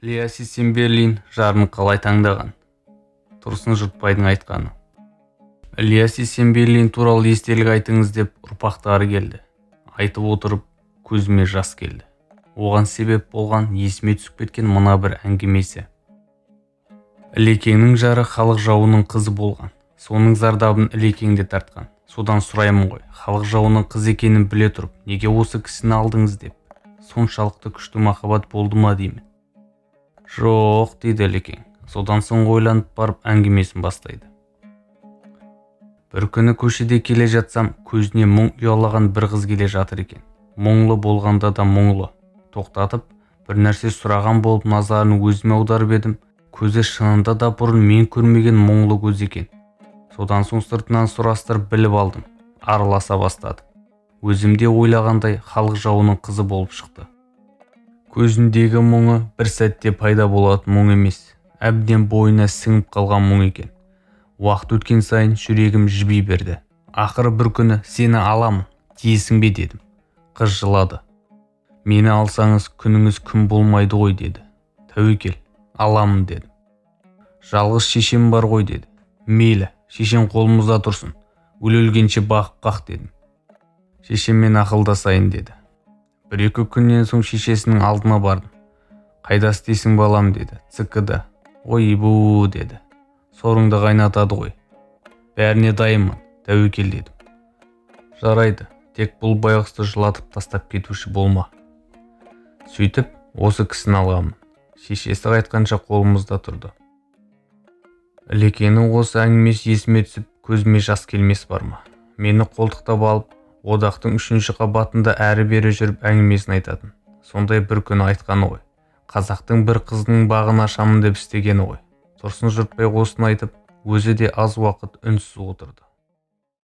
Илья Сисенберлин жарын қалай таңдаған? Тұрсын Жұртбайдың айтқаны. Илья Сисенберлин туралы естелік айтыңыз деп ұрпақтары келді. Айтып отырып көзіме жас келді. Оған себеп болған есіме түсіп кеткен мына бір әңгімесі. Ілекеңнің жары халық жауының қызы болған. Соның зардабын Ілекең де тартқан. Содан сұраймын ғой, халық жауының қыз екенін біле тұрып, неге осы кісіні алдыңыз деп. Соншалықты күшті махаббат болды ма деймін. Жоқ, дейді Ілекең. Содан соң ойланып барып әңгімесін бастайды. Бір күні көшеде келе жатсам, көзіне мұң ұялаған бір қыз келе жатыр екен. Мұңлы болғанда да мұңлы. Тоқтатып, бір нәрсе сұраған болып назарын өзіме аударып едім. Көзі шынында да бұрын мен көрмеген мұңлы көз екен. Содан соң сыртынан сұрастырып біліп алдым. Араласа бастадым. Өзімде ойлағандай халық жауының қызы болып шықты. Көзіндегі мұңы бір сәтте пайда болатын мұң емес, әбден бойына сіңіп қалған мұң екен. Уақыт өткен сайын жүрегім жіби берді. Ақыры бір күні сені аламын, тиесің бе дедім. Қыз жылады. Мені алсаңыз күніңіз күн болмайды ғой деді. Тәуекел, аламын дедім. Жалғыз шешем бар ғой деді. Мейлі, шешем қолымызда тұрсын. Өлгенше бағып қақ дедім. Шешеммен ақылдасайын деді. Бір-екі күннен соң шешесінің алдына бардым. Қайда істейсің балам деді. ЦК-да. Ойбу деді. Сорыңды қайнатады ғой. Бәріне дайынмын, тәуекел дедім. Жарайды, тек бұл байғұсты жылатып тастап кетуші болма. Сөйтіп, осы кісіні алғамын. Шешесі қайтқанша қолымызда тұрды. Ілекеңнің осы әңгімесі есіме түсіп, көзіме жас келмес бар ма? Мені қолтықтап алып, одақтың 3-ші қабатында әрі-бері жүріп әңгімесін айтатын. Сондай бір күні айтқаны ғой. Қазақтың бір қызының бағын ашамын деп істегені ғой. Тұрсын Жұртбай осыны айтып, өзі де аз уақыт үнсіз отырды.